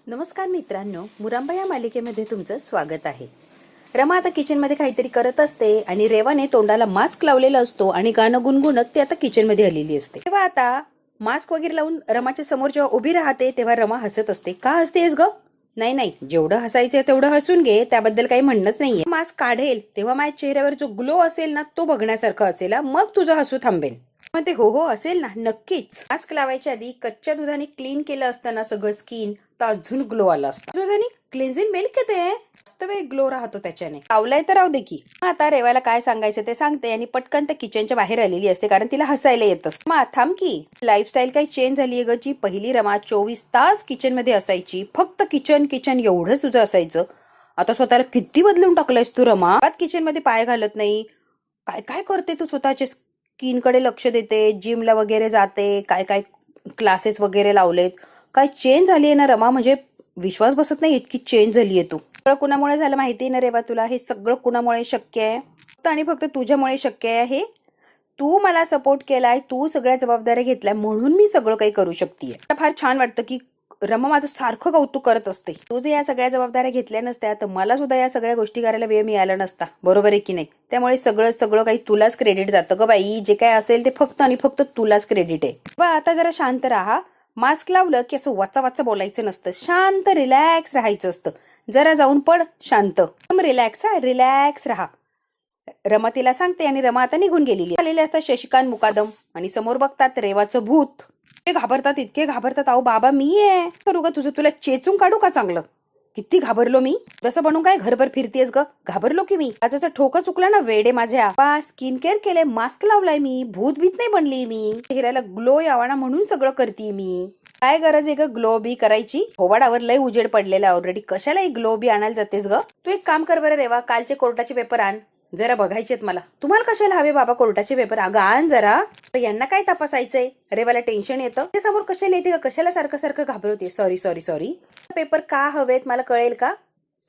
नमस्कार मित्रांनो, मुरांबा या मालिकेमध्ये तुमचं स्वागत आहे. रमा आता किचनमध्ये काहीतरी करत असते आणि रेवाने तोंडाला मास्क लावलेला असतो आणि गाणं गुणगुणत ती आता किचनमध्ये आलेली असते. तेव्हा आता मास्क वगैरे लावून रमाच्या समोर जेव्हा उभी राहते तेव्हा रमा हसत असते. का हसतेस ग? नाही नाही, जेवढं हसायचं तेवढं हसून घे, त्याबद्दल काही म्हणणंच नाहीये. मास्क काढेल तेव्हा माझ्या चेहऱ्यावर जो ग्लो असेल ना तो बघण्यासारखा असेल, मग तुझं हसू थांबेल. म्हणते हो हो असेल ना, नक्कीच. मास्क लावायच्या आधी कच्च्या दुधाने क्लीन केलं असताना सगळं स्किन तर अजून ग्लो आला असता. दुधाने क्लिन्झिंग मिल्क येते, मस्त वेळ ग्लो राहतो त्याच्याने. लावलाय तर राहू दे की. आता रेवाला काय सांगायचं ते सांगते आणि पटकन त्या किचनच्या बाहेर आलेली असते, कारण तिला हसायला येत असतं. मग थांब की, लाईफस्टाईल काही चेंज झालीये ग. जी पहिली रमा 24 तास किचन मध्ये असायची, फक्त किचन किचन एवढंच तुझं असायचं, आता स्वतःला किती बदलून टाकलंयस तू रमा. किचन मध्ये पाय घालत नाही, काय काय करते तू? स्वतःच्या स्किनकडे लक्ष देते, जिमला वगैरे जाते, काय काय क्लासेस वगैरे लावलेत. काय चेंज झाली आहे ना रमा, म्हणजे विश्वास बसत नाही इतकी चेंज झाली आहे तू. सगळं कुणामुळे झालं माहिती ना रेवा तुला? हे सगळं कुणामुळे शक्य आहे? फक्त आणि फक्त तुझ्यामुळे शक्य आहे. हे तू मला सपोर्ट केलाय, तू सगळ्या जबाबदाऱ्या घेतल्या, म्हणून मी सगळं काही करू शकते. फार छान वाटतं की रमा माझं सारखं कौतुक करत असते. तू जर या सगळ्या जबाबदाऱ्या घेतल्या नसत्या तर मला सुद्धा या सगळ्या गोष्टी करायला वेळ मिळाला नसता, बरोबर आहे की नाही? त्यामुळे सगळं सगळं काही तुलाच क्रेडिट जातं ग बाई. जे काय असेल ते फक्त आणि फक्त तुलाच क्रेडिट आहे. बा आता जरा शांत राहा. मास्क लावलं की असं वाचा वाचा बोलायचं नसतं, शांत रिलॅक्स राहायचं असतं. जरा जाऊन पड शांत, रिलॅक्स रिलॅक्स राहा. रमा तिला सांगते आणि रमा आता निघून गेलेली. आलेले असतात शशिकांत मुकादम आणि समोर बघतात रेवाचं भूत. इतके घाबरतात. अहो बाबा मी आहे, करू का तुझं? तुला चेचून काढू का? चांगलं किती घाबरलो मी. तसं बनून काय घरभर फिरतेस ग? घाबरलो की मी? आजचं ठोका चुकला ना वेडे माझ्या. स्किन केअर केलंय, मास्क लावलाय मी, भूत भीत नाही बनली मी. चेहऱ्याला ग्लो यावा ना म्हणून सगळं करते मी. काय गरज आहे ग ग्लो बी करायची? होवाडावर लय उजेड पडलेला ऑलरेडी, कशाला एक ग्लो बी आणायला जातेस ग? तू एक काम कर बरं रेवा, कालचे कोर्टाचे पेपर आण, जरा बघायचेत मला. तुम्हाला कशाला हवे बाबा कोर्टाचे पेपर? अगं आण जरा. यांना काय तपासायचंय? रेवाला टेन्शन येतं. ते समोर कशाला येते का? कशाला सारखं सारखं घाबरवते? Sorry sorry sorry. पेपर का हवेत मला कळेल का?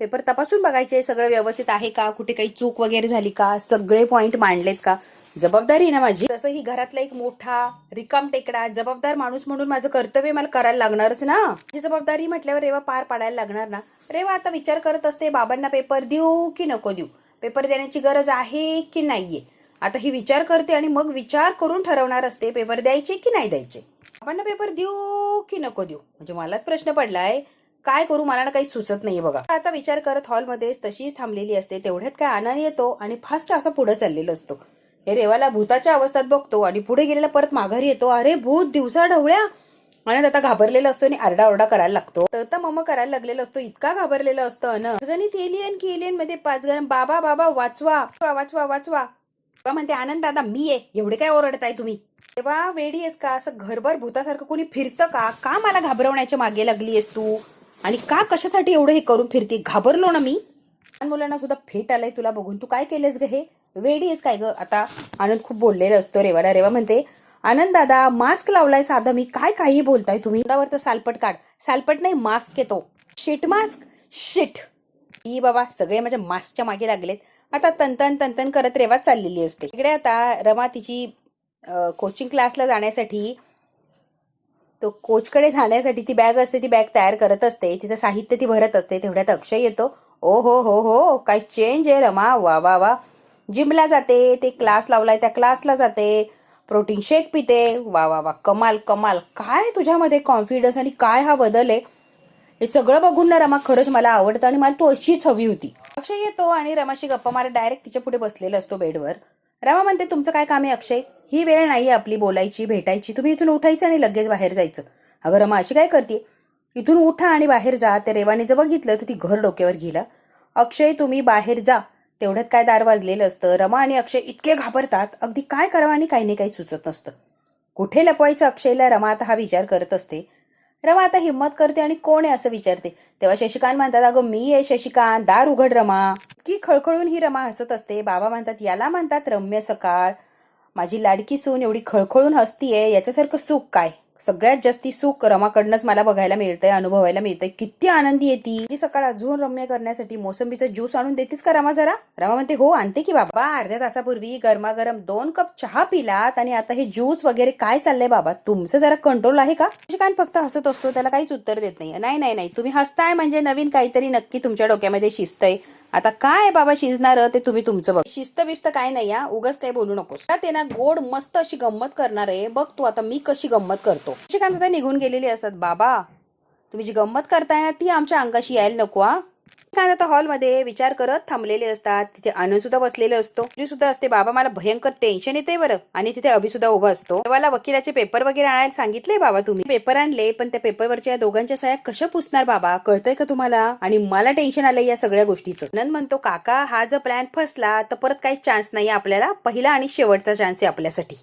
पेपर तपासून बघायचे, सगळं व्यवस्थित आहे का, कुठे काही चूक वगैरे झाली का, सगळे पॉइंट मांडलेत का? जबाबदारी ना माझी. तसं ही घरातला एक मोठा रिकाम टेकडा जबाबदार माणूस म्हणून माझं कर्तव्य मला करायला लागणारच ना. जी जबाबदारी म्हटल्यावर रेवा पार पाडायला लागणार ना. रेवा आता विचार करत असते, बाबांना पेपर देऊ की नको देऊ, पेपर देण्याची गरज आहे की नाहीये. आता ही विचार करते आणि मग विचार करून ठरवणार असते पेपर द्यायचे की नाही द्यायचे. बाबांना पेपर देऊ की नको देऊ, म्हणजे मलाच प्रश्न पडलाय. काय करू मला ना काही सुचत नाहीये बघा. आता विचार करत हॉलमध्येच तशीच थांबलेली असते. तेवढ्यात काय आनंद येतो आणि फास्ट असा पुढे चाललेला असतो. हे रेवाला भूताच्या अवस्थेत बघतो आणि पुढे गेलेला परत माघारी येतो. अरे भूत दिवसा ढवळ्या. आणि आता घाबरलेला असतो आणि आरडाओरडा करायला लागतो. तर मम करायला लागलेला असतो, इतका घाबरलेला असतो. गणित एलियन की एलियन मध्ये 5 गण बाबा बाबा वाचवा वाचवा वाचवा. म्हणते आनंद दादा मी आहे, एवढे काय ओरडताय तुम्ही? तेव्हा वेडी आहेस का? असं घरभर भूतासारखं कोणी फिरतं का? का मला घाबरवण्याच्या मागे लागली आहेस तू? आणि का कशासाठी एवढं हे करून फिरते? घाबरलो ना मी. लहान मुलांना सुद्धा फेट आलाय तुला बघून. तू काय केलेस ग? हे वेडी आहेस काय ग? आता आनंद खूप बोललेला असतो रेवाला. रेवा म्हणते आनंद दादा मास्क लावलाय साधा मी, काय काही बोलताय तुम्ही? तोंडावर तर सालपट काढ. सालपट नाही, मास्क येतो. Shit mask shit. ही बाबा सगळे माझ्या मास्कच्या मागे लागलेत. आता तंतन तंतन करत रेवा चाललेली असते. इकडे आता रमा तिची कोचिंग क्लासला जाण्यासाठी, तो कोचकडे जाण्यासाठी ती बॅग असते, ती बॅग तयार करत असते, तिचं साहित्य ती भरत असते. तेवढ्यात अक्षय येतो. ओ हो काय चेंज आहे रमा, वा वा वा. जिमला जाते, ते क्लास लावलाय त्या क्लासला जाते, प्रोटीन शेक पिते, वा वा वा, कमाल कमाल. काय तुझ्यामध्ये कॉन्फिडन्स आणि काय हा बदल आहे. हे सगळं बघून ना रमा खरंच मला आवडतं आणि मला तू अशीच हवी होती. अक्षय येतो आणि रमाशी गप्पा मारत डायरेक्ट तिच्या पुढे बसलेला असतो बेडवर. रमा म्हणते तुमचं काय काम आहे अक्षय? ही वेळ नाहीये आपली बोलायची भेटायची, तुम्ही इथून उठायचं आणि लगेच बाहेर जायचं. अगं रमा अशी काय करते? इथून उठा आणि बाहेर जा. त्या रेवाने जर बघितलं तर ती घर डोक्यावर गेला. अक्षय तुम्ही बाहेर जा. तेवढ्यात काय दार वाजलेलं असतं. रमा आणि अक्षय इतके घाबरतात, अगदी काय करावं आणि काही नाही काही सुचत नसतं. कुठे लपवायचं अक्षयला? रमा आता हा विचार करत असते. रमा आता हिंमत करते आणि कोण आहे असं विचारते. तेव्हा शशिकांत म्हणतात अगं मी आहे शशिकांत, दार उघड रमा. इतकी खळखळून ही रमा हसत असते. बाबा म्हणतात याला म्हणतात रम्य सकाळ. माझी लाडकी सून एवढी खळखळून हसतीये, याच्यासारखं सुख काय? सगळ्यात जास्ती सुख रमाकडनंच मला बघायला मिळतंय, अनुभवायला मिळतंय. किती आनंदी आहे ती. जी सकाळ अजून रम्य करण्यासाठी मोसंबीचा ज्यूस आणून देतीस का रमा जरा? रमा म्हणते हो आणते की बाबा. अर्ध्या तासापूर्वी गरमागरम 2 कप चहा पिलात आणि आता हे ज्यूस वगैरे काय चाललंय बाबा? तुमचं जरा कंट्रोल आहे का? शिशिकांत फक्त हसत असतो, त्याला काहीच उत्तर देत नाही. नाही नाही तुम्ही हसताय म्हणजे नवीन काहीतरी नक्की तुमच्या डोक्यामध्ये शिजतंय. आता काय बाबा शिजणार ते तुम्ही तुमचं बघ. शिस्त बिस्त काय नाही या, उगाच काय बोलू नकोस. ते ना गोड मस्त अशी गंमत करणार आहे बघ तू आता मी कशी गंमत करतो. शिशिकांत आता निघून गेलेली असतात. बाबा तुम्ही जी गंमत करताय ना ती आमच्या अंगाशी यायला नको हा. आता हॉलमध्ये विचार करत थांबलेले असतात. तिथे आनंद सुद्धा बसलेले असतो, सुद्धा असते. बाबा मला भयंकर टेन्शन येते बरं. आणि तिथे अभि सुद्धा उभा असतो. तेव्हा वकिलाचे पेपर वगैरे आणायला सांगितले बाबा तुम्ही. पेपर आणले पण त्या पेपरवरच्या दोघांच्या सह्या कशा पुसणार बाबा, कळतंय का तुम्हाला? आणि मला टेन्शन आलंय या सगळ्या गोष्टीचं. आनंद म्हणतो काका हा जर प्लॅन फसला तर परत काही चान्स नाही आपल्याला, पहिला आणि शेवटचा चान्स आहे आपल्यासाठी.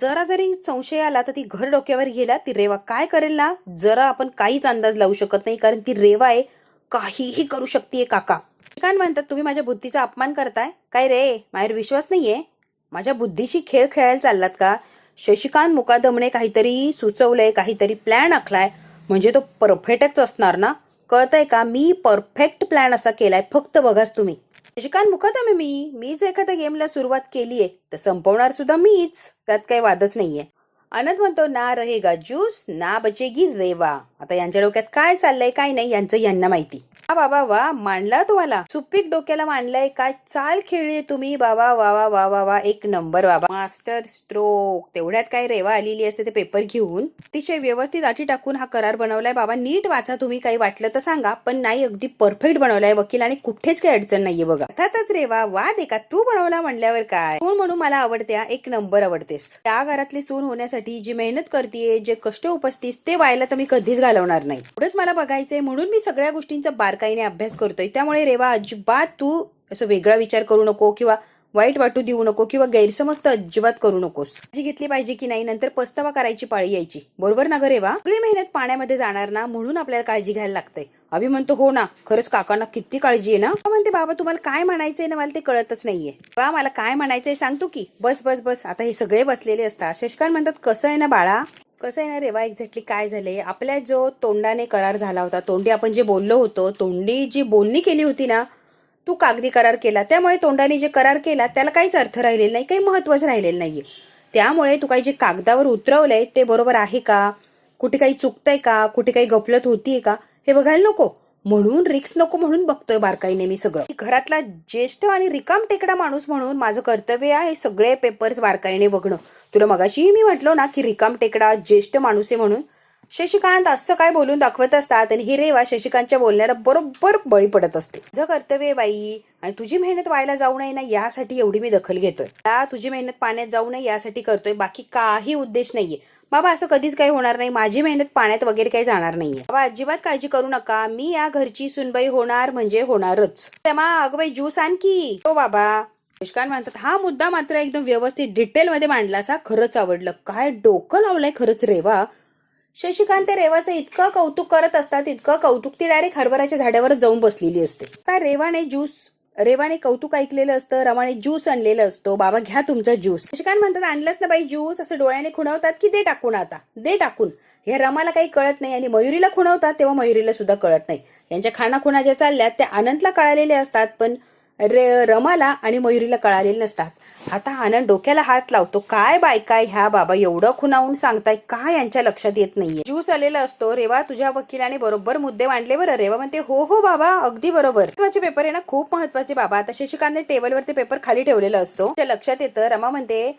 जरा जरी संशय आला तर ती घर डोक्यावर गेला. ती रेवा काय करेल ना जरा आपण काहीच अंदाज लावू शकत नाही, कारण ती रेवा आहे, काहीही करू शकते काका. शिशिकांत म्हणतात तुम्ही माझ्या बुद्धीचा अपमान करताय काय रे? माझ्यावर विश्वास नाहीये? माझ्या बुद्धीशी खेळ खेळायला चाललात का? शशिकांत मुकादमने काहीतरी सुचवलंय, काहीतरी प्लॅन आखलाय, म्हणजे तो परफेक्टच असणार ना. कळतंय का? मी परफेक्ट प्लॅन असा केलाय, फक्त बघाच तुम्ही. शशिकांत मुकादम आहे मीच एखाद्या गेमला सुरुवात केलीये तर संपवणार सुद्धा मीच, त्यात काही वादच नाहीये. आनंद म्हणतो ना रहेगा ज्यूस ना बचेगी रेवा. आता यांच्या डोक्यात काय चाललंय काय नाही यांचं यांना माहिती. हा बाबा वा, मांडला तुम्हाला सुपीक डोक्याला मांडलंय. काय चाल खेळली तुम्ही बाबा. वा वा वा वा वा, एक नंबर बाबा. Master stroke. तेवढ्यात काय रेवा आलेली असते ते पेपर घेऊन अतिशय व्यवस्थित अटी टाकून हा करार बनवलाय बाबा. नीट वाचा तुम्ही, काही वाटलं तर सांगा, पण नाही अगदी परफेक्ट बनवलाय वकील आणि कुठेच काही अडचण नाहीये बघा. अर्थातच रेवा वाद एका तू बनवला म्हणल्यावर काय. सून म्हणून मला आवडते, एक नंबर आवडतेस. त्या घरातली सून होण्यासाठी जी मेहनत करतेय, जे कष्ट उपसतीस ते व्हायला तर मी कधीच घालवणार नाही. पुढेच मला बघायचंय म्हणून मी सगळ्या गोष्टींचा बारकाईने अभ्यास करतोय. त्यामुळे रेवा अजिबात तू असं वेगळा विचार करू नको किंवा वाईट वाटू देऊ नको किंवा गैरसमज तर अजिबात करू नकोस. काळजी घेतली पाहिजे की नाही, नंतर पस्तावा करायची पाळी यायची. बरोबर ना ग रेवा? सगळी मेहनत पाण्यामध्ये जाणार ना, म्हणून आपल्याला काळजी घ्यायला लागतंय. अभि म्हणतो हो ना, खरंच काकांना किती काळजी आहे ना. म्हणते बाबा तुम्हाला काय म्हणायचंय ना, मला ते कळतच नाहीये. बा मला काय म्हणायचंय सांगतो की. बस बस बस. आता हे सगळे बसलेले असतात. शशिकांत म्हणतात कसं आहे ना बाळा, कसं आहे ना रेवा, एक्झॅक्टली काय झालंय, आपल्या जो तोंडाने करार झाला होता, तोंडी आपण जे बोललो होतो, तोंडी जी बोलणी केली होती ना, तू कागदी करार केला. त्यामुळे तोंडाने जे करार केला त्याला काहीच अर्थ राहिलेला नाही, काही महत्वच राहिलेलं नाहीये. त्यामुळे तू काही जे कागदावर उतरवलंय ते बरोबर आहे का, कुठे काही चुकतंय का, कुठे काही गफलत होतीये का, हे बघायला नको. म्हणून रिक्स नको म्हणून बघतोय बारकाईने मी सगळं. घरातला ज्येष्ठ आणि रिकाम टेकडा माणूस म्हणून माझं कर्तव्य आहे सगळे पेपर्स बारकाईने बघणं. तुला मगाशी मी म्हटलो ना की रिकाम टेकडा ज्येष्ठ माणूस आहे म्हणून. शशिकांत असं काय बोलून दाखवत असतात आणि ही रेवा शशिकांतच्या बोलण्याला बरोबर बळी पडत असते. तुझं कर्तव्य आहे बाई आणि तुझी मेहनत व्हायला जाऊ नये ना यासाठी एवढी मी दखल घेतोय. तुझी मेहनत पाण्यात जाऊ नये यासाठी करतोय, बाकी काही उद्देश नाहीये. बाबा असं कधीच काही होणार नाही, माझी मेहनत पाण्यात वगैरे काही जाणार नाहीये. बाबा अजिबात काळजी करू नका, मी या घरची सुनबाई होणार म्हणजे होणारच. अगं बाई ज्यूस आणखी. हो बाबा. शशिकांत म्हणतात हा मुद्दा मात्र एकदम व्यवस्थित डिटेलमध्ये मांडला असा, खरंच आवडलं. काय डोकं लावलंय खरंच रेवा. शशिकांत रेवाचं इतकं कौतुक करत असतात, इतकं कौतुक ती डायरेक्ट हरभऱ्याच्या झाडावरच जाऊन बसलेली असते. आता रेवाने कौतुक ऐकलेलं असतं, रमाने ज्यूस आणलेलं असतो. बाबा घ्या तुमचा ज्यूस. शशिकांत म्हणतात आणलंच ना बाई ज्यूस, असं डोळ्याने खुणवतात की दे टाकून, आता दे टाकून. हे रमाला काही कळत नाही आणि मयुरीला खुणवतात तेव्हा मयुरीला सुद्धा कळत नाही. यांच्या खाणाखुणा ज्या चालल्यात त्या आनंदला कळालेल्या असतात, पण रमाला आणि मयुरीला कळालेले नसतात. आता आनंद डोक्याला हात लावतो, काय बायकाय ह्या बाबा, एवढं खुणावून सांगताय काय यांच्या लक्षात येत नाहीये. ज्यूस आलेला असतो. रेवा तुझ्या वकिलाने बरोबर मुद्दे मांडले बरं. रेवा म्हणते हो हो बाबा अगदी बरोबर. महत्वाचे पेपर आहे ना, खूप महत्वाचे बाबा. आता शशिकांतने टेबलवरती पेपर खाली ठेवलेला असतो, लक्षात येतं. रमा म्हणते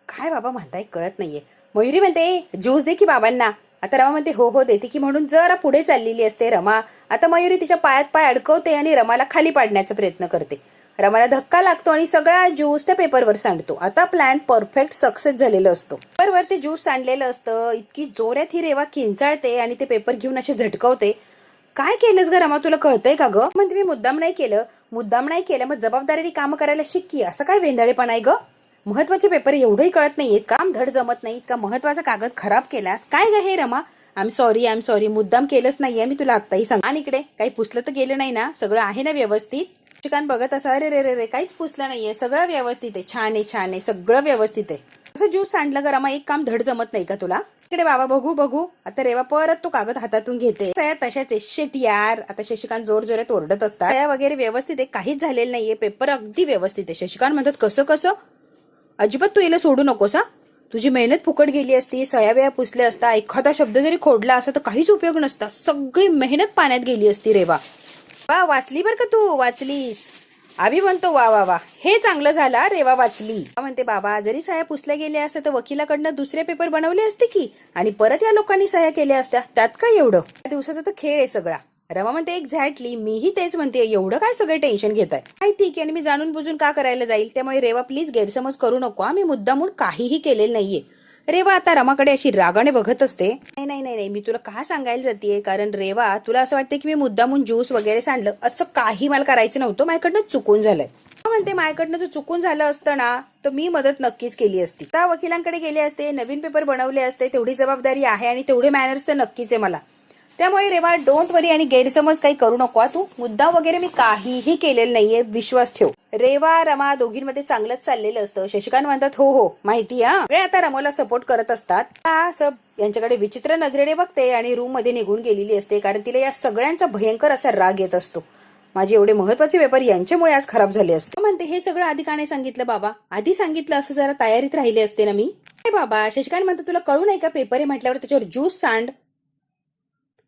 काय बाबा म्हणताय कळत नाहीये. मयुरी म्हणते ज्यूस दे की बाबांना. आता रमा म्हणते हो हो देते की, म्हणून जरा पुढे चाललेली असते रमा. आता मयुरी तिच्या पायात पाय अडकवते आणि रमाला खाली पाडण्याचा प्रयत्न करते. रमाला धक्का लागतो आणि सगळा ज्यूस त्या पेपरवर सांडतो. आता प्लॅन परफेक्ट सक्सेस झालेलं असतो. पेपरवर ते ज्यूस सांडलेलं असतं. इतकी जोरात ही रेवा किंचाळते आणि ते पेपर घेऊन असे झटकवते. काय केलंस ग रमा, तुला कळतंय का ग? म्हणते मी मुद्दाम नाही केलं. मग जबाबदारीने काम करायला शिक्की, असं काय वेंदाळेपण आहे ग? महत्वाचे पेपर एवढंही कळत नाहीयेत, काम धड जमत नाहीत का? महत्वाचा कागद खराब केलास काय ग हे रमा? आय एम सॉरी मुद्दाम केलंच नाहीये मी तुला आत्ताही सांग. आणि इकडे काही पुसलं तर गेलं नाही ना, सगळं आहे ना व्यवस्थित? शशिकांत बघत असा, अरे रे रे रे काहीच पुसलं नाहीये, सगळं व्यवस्थित आहे, छान आहे छान आहे, सगळं व्यवस्थित आहे. असं ज्यूस सांडलं का रमा, एक काम धड जमत नाही का तुला? इकडे बाबा बघू बघू. आता रेवा परत तो कागद हातातून घेते. सया तशाच आहे, शेट यार. आता शशिकांत जोर जोरात ओरडत असतात. सया वगैरे व्यवस्थित आहे, काहीच झालेलं नाहीये, पेपर अगदी व्यवस्थित आहे. शशिकांत म्हणतात, कसं कसं, अजिबात तू याला सोडू नकोस हा, तुझी मेहनत फुकट गेली असती, सया वेळा पुसल्या असता, एखादा शब्द जरी खोडला असता तर काहीच उपयोग नसता, सगळी मेहनत पाण्यात गेली असती. रेवा वा, वाचली बर का तू, वाचलीस. आम्ही म्हणतो वा वा वा, हे चांगलं झालं, रेवा वाचली. म्हणते बाबा, जरी सह्या पुसल्या गेल्या असत्या तर वकिलाकडनं दुसरे पेपर बनवले असते की, आणि परत या लोकांनी सह्या केल्या असत्या, त्यात काय एवढं, दिवसाचा तर खेळ आहे सगळा. रमा म्हणते एक्झॅक्टली, मीही तेच म्हणते, एवढं काय सगळे टेन्शन घेताय, माहिती की, आणि मी जाणून बुजून का करायला जाईल. त्यामुळे रेवा प्लीज गैरसमज करू नको, आम्ही मुद्दामून काहीही केलेलं नाहीये. रेवा आता रमाकडे अशी रागाने बघत असते. नाही नाही नाही, मी तुला का सांगायला जाते, कारण रेवा तुला असं वाटतं की मी मुद्दामून ज्यूस वगैरे सांडलं, असं काही मला करायचं नव्हतं, माझ्याकडनं चुकून झालंय. म्हणते माझ्याकडनं जर चुकून झालं असतं ना तर मी मदत नक्कीच केली असती, त्या वकिलांकडे गेले असते, नवीन पेपर बनवले असते, तेवढी जबाबदारी आहे आणि तेवढे मॅनर्स तर नक्कीच आहे मला. त्यामुळे रेवा डोंट वरी आणि गैरसमज काही करू नको तू, मुद्दा वगैरे मी काहीही केलेलं नाहीये, विश्वास ठेव. रेवा रमा दोघींमध्ये चांगलंच चाललेलं असतं. शशिकांत म्हणतात हो हो माहिती हा, वे आता रमाला सपोर्ट करत असतात. असं यांच्याकडे विचित्र नजरेने बघते आणि रूम मध्ये निघून गेलेली असते, कारण तिला या सगळ्यांचा भयंकर असा राग येत असतो. माझे एवढे महत्वाचे पेपर यांच्यामुळे आज खराब झाले असते. म्हणते हे सगळं आधी का नाही सांगितलं बाबा, आधी सांगितलं असं जरा तयारीत राहिले असते ना मी. बाबा शशिकांत म्हणतो तुला कळू नाही का, पेपर आहे म्हटल्यावर त्याच्यावर ज्यूस सांड,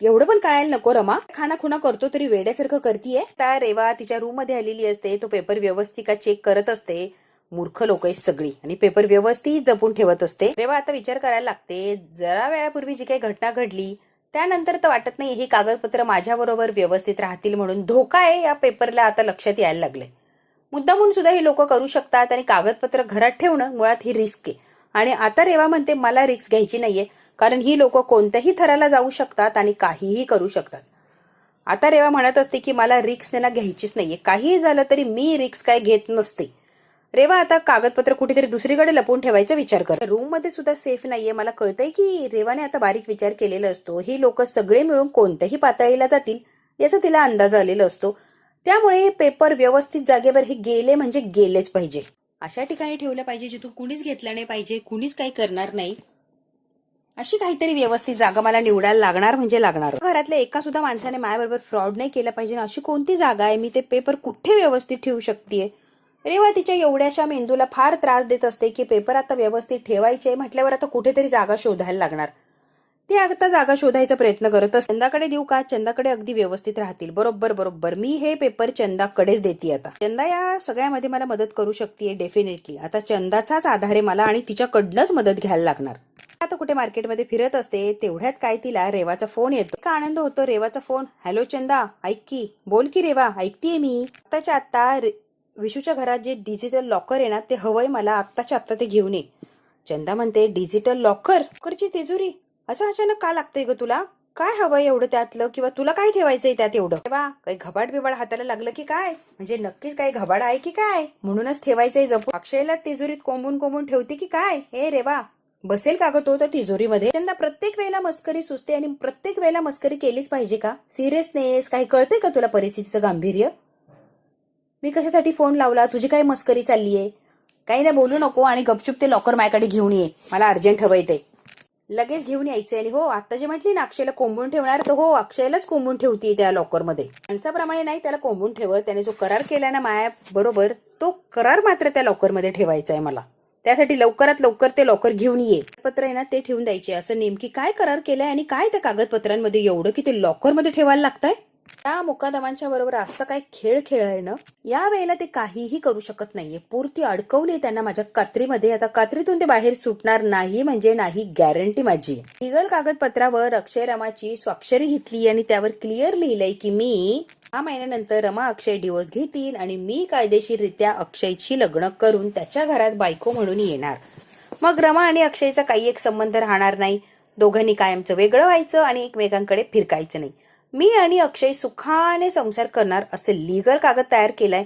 एवढं पण कळायला नको रमा, खाना खुना करतो तरी वेड्यासारखं करतीये. त्या रेवा तिच्या रूम मध्ये आलेली असते, तो पेपर व्यवस्थित का चेक करत असते. मूर्ख लोक आहेत सगळी, आणि पेपर व्यवस्थित जपून ठेवत असते. रेवा आता विचार करायला लागते, जरा वेळापूर्वी जी काही घटना घडली त्यानंतर तर वाटत नाही ही कागदपत्र माझ्या बरोबर व्यवस्थित राहतील म्हणून. धोका आहे या पेपरला आता लक्षात यायला लागले. मुद्दामून सुद्धा हे लोक करू शकतात, आणि कागदपत्र घरात ठेवणं मुळात ही रिस्क आहे. आणि आता रेवा म्हणते मला रिस्क घ्यायची नाहीये, कारण ही लोक कोणत्याही थराला जाऊ शकतात आणि काहीही करू शकतात. आता रेवा म्हणत असते की मला रिस्क त्यांना घ्यायचीच नाहीये, काहीही झालं तरी मी रिस्क काय घेत नसते. रेवा आता कागदपत्र कुठेतरी दुसरीकडे लपवून ठेवायचा विचार कर. रूम मध्ये सुद्धा सेफ नाहीये. मला कळतंय की रेवाने आता बारीक विचार केलेला असतो, ही लोक सगळे मिळून कोणत्याही पातळीला जातील याचा तिला अंदाज आलेला असतो. त्यामुळे हे पेपर व्यवस्थित जागेवर हे गेले म्हणजे गेलेच पाहिजे, अशा ठिकाणी ठेवलं पाहिजे जिथून कुणीच घेतलं नाही पाहिजे, कुणीच काही करणार नाही. अशी काहीतरी व्यवस्थित जागा मला निवडायला लागणार म्हणजे लागणार. घरातल्या एका सुद्धा माणसाने माझ्याबरोबर फ्रॉड नाही केला पाहिजे. अशी कोणती जागा आहे, मी ते पेपर कुठे व्यवस्थित ठेवू शकते. रेवा तिच्या एवढ्याशा मेंदूला फार त्रास देत असते की पेपर आता व्यवस्थित ठेवायचे म्हटल्यावर आता कुठेतरी जागा शोधायला लागणार. ती आता जागा शोधायचा प्रयत्न करत असते. चंदाकडे देऊ का, चंदाकडे अगदी व्यवस्थित राहतील. बरोबर बरोबर, मी हे पेपर चंदाकडेच देते. आता चंदा या सगळ्यामध्ये मला मदत करू शकते डेफिनेटली. आता चंदाचाच आधार आहे मला आणि तिच्याकडनंच मदत घ्यायला लागणार. आता कुठे मार्केटमध्ये फिरत असते, तेवढ्यात काय तिला रेवाचा फोन येतो. का आनंद होतो, रेवाचा फोन. हॅलो चंदा, ऐक की, बोल की रेवा, ऐकतीये मी. आत्ताच्या आत्ता विशूच्या घरात जे डिजिटल लॉकर आहे ना ते हवंय मला, आत्ताच्या आत्ता ते घेऊन ये. चंदा म्हणते डिजिटल लॉकरची तिजोरी असं अचानक का लागतंय ग तुला, काय हवंय एवढं त्यातलं, किंवा तुला काय ठेवायचंय त्यात एवढं. रेवा काही घबाड बिबाड हाताला लागलं की काय, म्हणजे नक्कीच काही घबाड आहे की काय, म्हणूनच ठेवायचंय जपून. अक्षयला तिजोरीत कोंबून कोंबून ठेवते की काय. हे रेवा बसेल का ग तो त्या तिजोरीमध्ये. चंदा प्रत्येक वेळेला मस्करी सुचते आणि प्रत्येक वेळेला मस्करी केलीच पाहिजे का, सिरियसनेस काही कळतंय का तुला परिस्थितीचं गांभीर्य. मी कशासाठी फोन लावला, तुझी काय मस्करी चाललीये, काही नाही बोलू नको आणि गपचूप ते लॉकर माझ्याकडे घेऊन ये, मला अर्जंट हवंय ते लगेच घेऊन यायचंय. आणि हो आता जे म्हटली ना अक्षयला कोंबून ठेवणार, तर हो अक्षयलाच कोंबून ठेवतीये त्या लॉकरमध्ये. माणसाप्रमाणे नाही त्याला कोंबून ठेवत, त्याने जो करार केला ना माया बरोबर तो करार मात्र त्या लॉकरमध्ये ठेवायचा आहे मला. त्यासाठी लवकरात लवकर ते लॉकर घेऊन ये. पत्र आहे ना ते ठेवून द्यायचे. असं नेमकी काय करार केलाय आणि काय त्या कागदपत्रांमध्ये एवढं की ते लॉकरमध्ये ठेवायला लागतंय. त्या मुकादमांच्या बरोबर असं काय खेळ खेळाय ना, या वेळेला ते काहीही करू शकत नाहीये. पूर्ती अडकवली त्यांना माझ्या कात्रीमध्ये. आता कात्रीतून ते बाहेर सुटणार नाही म्हणजे नाही, गॅरंटी माझी. लिगल कागदपत्रावर अक्षय रमाची स्वाक्षरी घेतली आणि त्यावर क्लिअर लिहिलंय की मी 6 महिन्यानंतर रमा अक्षय डिवोर्स घेतील आणि मी कायदेशीररित्या अक्षयशी लग्न करून त्याच्या घरात बायको म्हणून येणार. मग रमा आणि अक्षयचा काही एक संबंध राहणार नाही. दोघांनी कायमचं वेगळं व्हायचं आणि एकमेकांकडे फिरकायचं नाही. मी आणि अक्षय सुखाने संसार करणार असं लीगल कागद तयार केलाय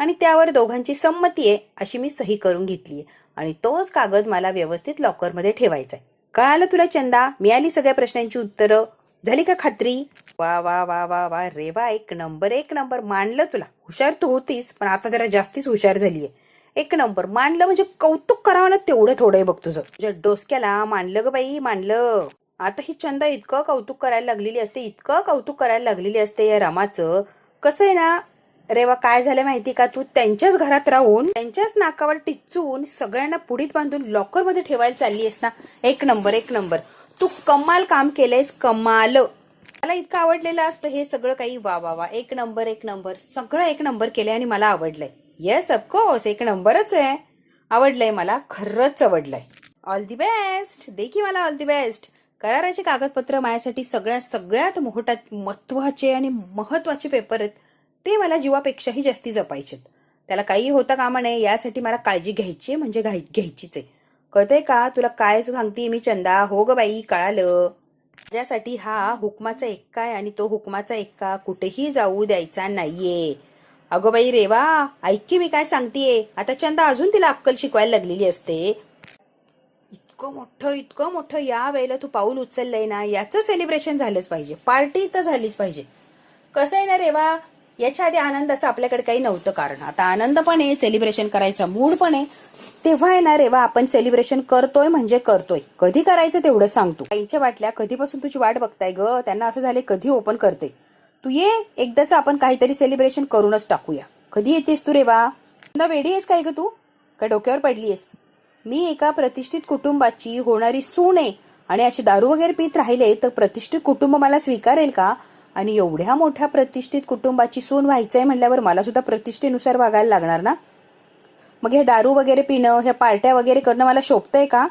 आणि त्यावर दोघांची संमती आहे अशी मी सही करून घेतलीय. आणि तोच कागद मला व्यवस्थित लॉकरमध्ये ठेवायचा आहे. कळालं तुला चंदा, मिळाली सगळ्या प्रश्नांची उत्तरं. झाली का खात्री? वा वा वा वा वा, रेवा एक नंबर एक नंबर. मानलं तुला, हुशार तू होतीस पण आता जरा जास्तीच हुशार झालीये. एक नंबर मानलं म्हणजे कौतुक करावं ना तेवढं थोडं आहे बघ तुझं डोसक्याला. मानलं ग बाई, मानलं. आता ही चंदा इतकं कौतुक करायला लागलेली असते, इतकं कौतुक करायला लागलेली असते या रमाचं. कसं आहे ना रेवा, काय झालं माहिती का, तू त्यांच्याच घरात राहून त्यांच्याच नाकावर टिचून सगळ्यांना पुढीत बांधून लॉकर मध्ये ठेवायला चालली आहेस ना. एक नंबर एक नंबर. तू कमाल काम केलंयस, कमाल. मला इतकं आवडलेलं असतं हे सगळं काही. वा वा वा, एक नंबर एक नंबर. सगळं एक नंबर केलंय आणि मला आवडलंय. येस ऑफकोर्स, एक नंबरच आहे. आवडलंय मला, खरंच आवडलंय. All the best. दे की मला ऑल दी बेस्ट. कराराचे कागदपत्र माझ्यासाठी सगळ्यात महत्वाचे आणि महत्वाचे पेपर आहेत. ते मला जीवापेक्षाही जास्ती जपायचे. त्याला काही होता कामा नये यासाठी मला काळजी घ्यायची म्हणजे घ्यायचीच आहे. कळतंय का तुला? काय सांगते मी चंदा? हो ग बाई, कळालं. माझ्यासाठी हा हुकमाचा एक्का आहे आणि तो हुकमाचा एक्का कुठेही जाऊ द्यायचा नाहीये. अगो बाई रेवा, ऐक की मी काय सांगतेय. आता चंदा अजून तिला अक्कल शिकवायला लागलेली असते. इतकं मोठं या वेळेला तू पाऊल उचललंय ना, याचं सेलिब्रेशन झालंच पाहिजे. पार्टी तर झालीच पाहिजे. कसं आहे ना रेवा, याच्या आधी आनंदाचं आपल्याकडे काही नव्हतं कारण. आता आनंद पण आहे, सेलिब्रेशन करायचा मूड पण आहे. तेव्हा आहे ना रेवा, आपण सेलिब्रेशन करतोय म्हणजे करतोय. कधी करायचं तेवढं सांगतो. आईच्या बाटल्या कधीपासून तुझी वाट बघताय ग. त्यांना असं झाले कधी ओपन करते. तू ये एकदाच, आपण काहीतरी सेलिब्रेशन करूनच टाकूया. कधी येतेस तू रेवा? वेडी आहेस काय ग तू? का डोक्यावर पडलीयस? मी एका प्रतिष्ठित कुटुंबाची होणारी सून आहे आणि अशी दारू वगैरे पित राहिले तर प्रतिष्ठित कुटुंब मला स्वीकारेल का? आणि एवढ्या मोठ्या प्रतिष्ठित कुटुंबाची सून व्हायचंय म्हणल्यावर मला सुद्धा प्रतिष्ठेनुसार वागायला लागणार ना. मग हे दारू वगैरे पिणं, ह्या पार्ट्या वगैरे करणं मला शोभतंय का?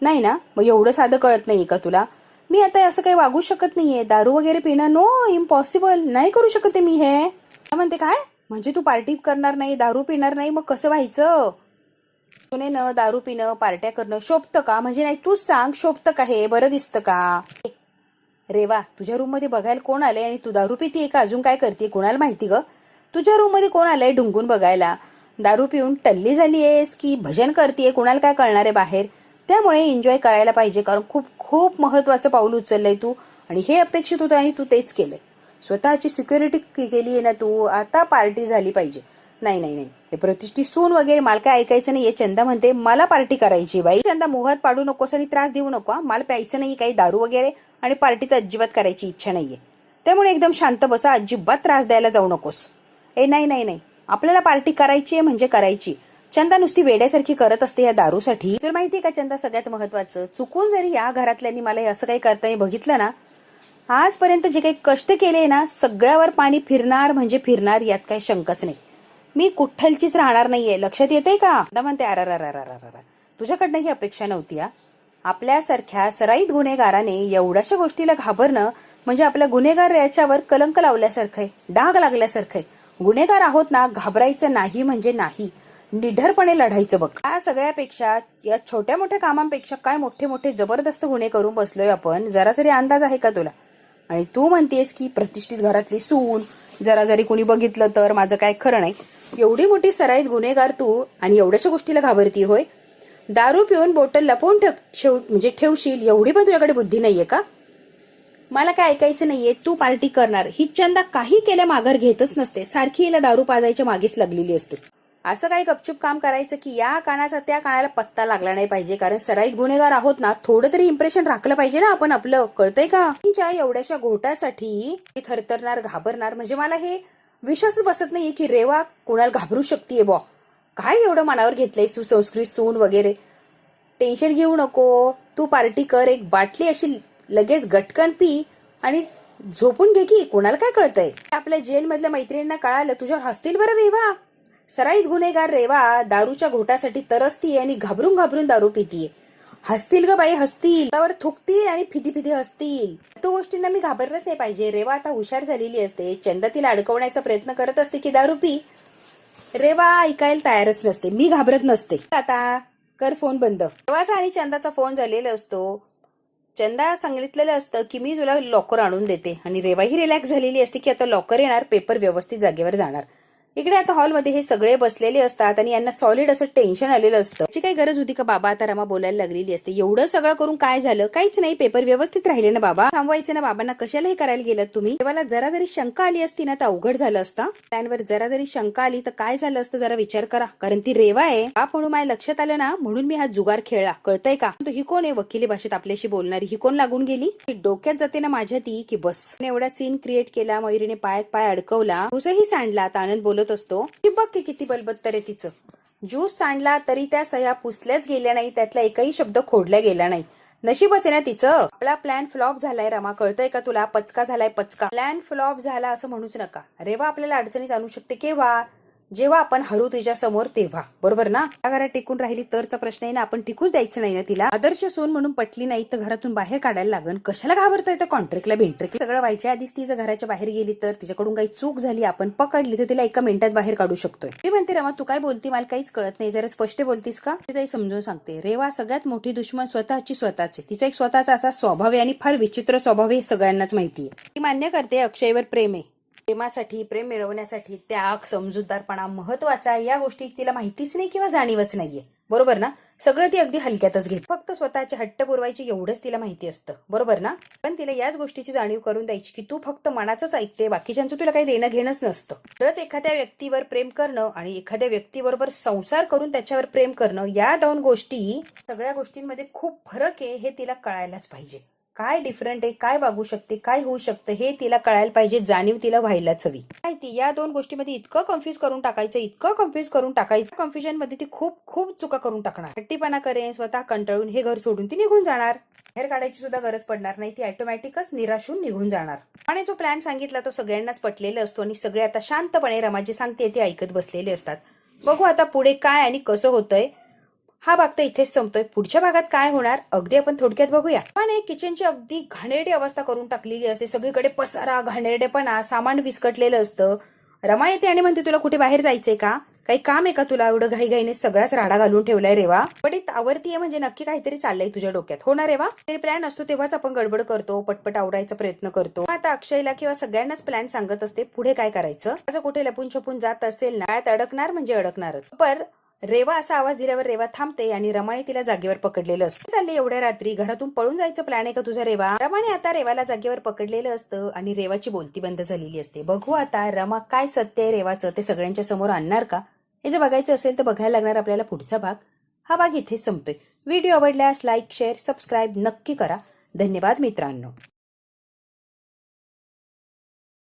नाही ना. मग एवढं साधं कळत नाहीये का तुला? मी आता असं काही वागू शकत नाहीये. दारू वगैरे पिणं नो, इम्पॉसिबल. नाही करू शकते मी हे. म्हणते काय म्हणजे तू पार्टी करणार नाही, दारू पिणार नाही, मग कसं व्हायचं? तुने न दारू पिणं, पार्ट्या करणं शोभतं का? म्हणजे नाही, तूच सांग, शोभतं का हे? बरं दिसतं का? रेवा, तुझ्या रूम मध्ये बघायला कोण आलंय आणि तू दारू पितीये का अजून काय करते? कोणाला माहिती ग? तुझ्या रूम मध्ये कोण आलंय ढुंगून बघायला? दारू पिऊन टल्ली झाली आहेस की भजन करतेय? कोणाला काय कळणार आहे बाहेर? त्यामुळे एन्जॉय करायला पाहिजे, कारण खूप खूप महत्वाचं पाऊल उचललंय तू आणि हे अपेक्षित होतं आणि तू तेच केलंय. स्वतःची सिक्युरिटी केली आहे ना तू. आता पार्टी झाली पाहिजे. नाही नाही नाही, हे प्रतिष्ठित सून वगैरे मला काय ऐकायचं नाही. चंदा म्हणते मला पार्टी करायची. बाई चंदा, मोहात पाडू नकोस आणि त्रास देऊ नको. मला प्यायचं नाही काही दारू वगैरे आणि पार्टी तर अजिबात करायची इच्छा नाहीये. त्यामुळे एकदम शांत बसा, अजिबात त्रास द्यायला जाऊ नकोस. नाही नाही नाही, आपल्याला पार्टी करायची आहे म्हणजे करायची. चंदा नुसती वेड्यासारखी करत असते या दारूसाठी. तुला माहितीये का चंदा, सगळ्यात महत्वाचं, चुकून जरी या घरातल्यांनी मला हे असं काही करताना बघितलं ना, आजपर्यंत जे काही कष्ट केले ना, सगळ्यावर पाणी फिरणार म्हणजे फिरणार, यात काही शंकाच नाही. मी कुठलचीच राहणार नाहीये. लक्षात येते का? म्हणते अरा, तुझ्याकडनं ही अपेक्षा नव्हती. आपल्यासारख्या सराईत गुन्हेगाराने एवढ्याशा गोष्टीला घाबरणं म्हणजे आपल्या गुन्हेगार याच्यावर कलंक लावल्यासारखं आहे, डाग लागल्यासारखं आहे. गुन्हेगार आहोत ना, घाबरायचं नाही म्हणजे नाही, निढरपणे लढायचं बघ. या सगळ्यापेक्षा, या छोट्या मोठ्या कामांपेक्षा काय मोठे मोठे जबरदस्त गुन्हे करून बसलोय आपण, जरा जरी अंदाज आहे का तुला? आणि तू म्हणतेस की प्रतिष्ठित घरातली सून, जरा जरी कोणी बघितलं तर माझं काय खरं नाही. एवढी मोठी सराईत गुन्हेगार तू आणि एवढ्याशा गोष्टीला घाबरती होय? दारू पिऊन बोटल लपवून ठेवशील एवढी पण तुझ्याकडे बुद्धी नाहीये का? मला काय ऐकायचं नाहीये. तू पार्टी करणार. ही चंदा काही केल्या माघार घेतच नसते, सारखी हिला दारू पाजायच्या मागेच लागलेली असते. असं काही गपचूप काम करायचं की या कानाचा त्या कानाला पत्ता लागला नाही पाहिजे, कारण सराईत गुन्हेगार आहोत ना, थोडं तरी इम्प्रेशन राखलं पाहिजे ना आपण आपलं. कळतंय का? एवढ्याशा घोटासाठी थरथरणार, घाबरणार म्हणजे मला हे विश्वासच बसत नाहीये की रेवा कुणाला घाबरू शकतेय बॉ. काय एवढं मनावर घेतलंय सुसंस्कृत सून वगैरे? टेन्शन घेऊ नको, तू पार्टी कर, एक बाटली अशी लगेच गटकन पी आणि झोपून घे की. कोणाला काय कळतंय? आपल्या जेल मधल्या मैत्रिणींना कळालं तुझ्यावर हसतील बरं रेवा. सराईत गुन्हेगार रेवा दारूच्या घोटासाठी तरसतीये आणि घाबरून घाबरून दारू पितीये. हसतील ग बाई, हसतील, त्यावर थुकतील आणि फिदी हसतील. तो गोष्टींना मी घाबरलंच नाही पाहिजे. रेवा आता हुशार झालेली असते. चंदा तिला अडकवण्याचा प्रयत्न करत असते की दारू पी. रेवा ऐकायला तयारच नसते. मी घाबरत नसते. आता कर फोन बंद. रेवाचा आणि चंदाचा फोन झालेला असतो. चंदा सांगितलेलं असतं की मी तुला लॉकर आणून देते आणि रेवा ही रिलॅक्स झालेली असते की आता लॉकर येणार, पेपर व्यवस्थित जागेवर जाणार. इकडे आता हॉलमध्ये हे सगळे बसलेले असतात आणि यांना सॉलिड असं टेन्शन आलेलं असतं. याची काही गरज होती का बाबा? आता रमा बोलायला लागलेली असते. एवढं सगळं करून काय झालं? काहीच नाही, पेपर व्यवस्थित राहिले ना बाबा. थांबवायचं ना बाबांना, कशाला हे करायला गेलात तुम्ही? तेव्हा जरा जरी शंका आली असती ना तर अवघड झालं असतं. प्लॅनवर जरा जरी शंका आली तर काय झालं असतं जरा विचार करा. कारण ती रेवा आहे बाप म्हणून माझ्या लक्षात आलं ना, म्हणून मी हा जुगार खेळला. कळतंय का? ही कोण आहे वकिली भाषेत आपल्याशी बोलणारी? ही कोण लागून गेली? डोक्यात जाते ना माझ्या ती की बस. एवढा सीन क्रिएट केला, मयुरीने पायात पाय अडकवला, ज्यूसही सांडला. आता आनंद बोलत असतो की बघ की किती बलबत्तर आहे तिचं. ज्यूस सांडला तरी त्या सह्या पुसल्याच गेल्या नाही, त्यातला एकही शब्द खोडला गेला नाही. नशीबच आहे ना तिचं. आपला प्लॅन फ्लॉप झालाय रमा, कळतंय का तुला? पचका झालाय पचका. प्लॅन फ्लॉप झाला असं म्हणूच नका. रेवा आपल्याला अडचणीत आणू शकते केव्हा? जेव्हा आपण हरू तिच्या समोर तेव्हा, बरोबर ना? त्या घरात टिकून राहिली तरचा प्रश्न आहे ना, आपण टिकूच द्यायचं नाही ना तिला. आदर्श सून म्हणून पटली नाही तर घरातून बाहेर काढायला लागन. कशाला घाबरतोय त्या कॉन्ट्रॅक्टला बिंट्रिक? सगळं व्हायच्या आधीच ती जर घराच्या बाहेर गेली तर, तिच्याकडून काही चूक झाली, आपण पकडली तर तिला एका मिनिटात बाहेर काढू शकतोय. मी म्हणते रमा तू काय बोलती मला काहीच कळत नाही, जरा स्पष्ट बोलतीस का? ते समजून सांगते. रेवा सगळ्यात मोठी दुश्मन स्वतःची स्वतःच आहे. तिचा एक स्वतःचा असा स्वभाव आहे आणि फार विचित्र स्वभाव आहे, सगळ्यांनाच माहितीये. ती मान्य करते अक्षयवर प्रेम आहे. प्रेमासाठी, प्रेम मिळवण्यासाठी त्याग, समजूतदारपणा महत्वाचा आहे. या गोष्टी तिला माहितीच नाही किंवा जाणीवच नाहीये, बरोबर ना? सगळं ती अगदी हलक्यातच घेते. फक्त स्वतःचे हट्ट पुरवायचे एवढंच तिला माहिती असतं, बरोबर ना? पण तिला याच गोष्टीची जाणीव करून द्यायची की तू फक्त मनाचंच ऐकते, बाकीच्यांचं तुला काही देणं घेणंच नसतं. तरच एखाद्या व्यक्तीवर प्रेम करणं आणि एखाद्या व्यक्तीबरोबर संसार करून त्याच्यावर प्रेम करणं, या दोन गोष्टी, सगळ्या गोष्टींमध्ये खूप फरक आहे हे तिला कळायलाच पाहिजे. काय डिफरंट आहे, काय वागू शकते, काय होऊ शकतं हे तिला कळायला पाहिजे. जाणीव तिला व्हायलाच हवी. माहिती या दोन गोष्टीमध्ये इतकं कन्फ्युज करून टाकायचं, इतकं कन्फ्युज करून टाकायचं, कन्फ्युजन मध्ये ती खूप खूप चुका करून टाकणार. हट्टीपणा करेन, स्वतः कंटाळून हे घर सोडून ती निघून जाणार. बाहेर काढायची सुद्धा गरज पडणार नाही, ती ऑटोमॅटिकच निराशून निघून जाणार. आणि जो प्लॅन सांगितला तो सगळ्यांनाच पटलेला असतो आणि सगळे आता शांतपणे रमा जे सांगते ते ऐकत बसलेले असतात. बघू आता पुढे काय आणि कसं होतंय. हा भाग तर इथेच संपतोय. पुढच्या भागात काय होणार अगदी आपण थोडक्यात बघूया. पण किचनची अगदी घाणेरडी अवस्था करून टाकलेली असते. सगळीकडे पसारा, घाणेरडेपणा, सामान विस्कटलेलं असतं. रमा येते आणि म्हणते तुला कुठे बाहेर जायचंय का? काही काम आहे का तुला? एवढं घाईघाईने सगळाच राडा घालून ठेवलाय रेवा. पण आवरतीये म्हणजे नक्की काहीतरी चाललंय तुझ्या डोक्यात, हो ना रेवा? तरी प्लॅन असतो तेव्हाच आपण गडबड करतो, पटपट आवरायचा प्रयत्न करतो. आता अक्षयला किंवा सगळ्यांनाच प्लॅन सांगत असते पुढे काय करायचं. माझं कुठे लपून छपून जात असेल ना, त्यात अडकणार म्हणजे अडकणारच. पण रेवा असा आवाज दिल्यावर रेवा थांबते आणि रमाने तिला जागेवर पकडलेलं असतं. चालले एवढ्या रात्री घरातून पळून जायचं प्लॅन आहे का तुझा रेवा? रमाने आता रेवाला जागेवर पकडलेलं असतं आणि रेवाची बोलती बंद झालेली असते. बघू आता रमा काय सत्य आहे रेवाचं ते सगळ्यांच्या समोर आणणार का? हे जर बघायचं असेल तर बघायला लागणार आपल्याला पुढचा भाग. हा भाग इथेच संपतोय. व्हिडिओ आवडल्यास लाईक, शेअर, सबस्क्राईब नक्की करा. धन्यवाद मित्रांनो.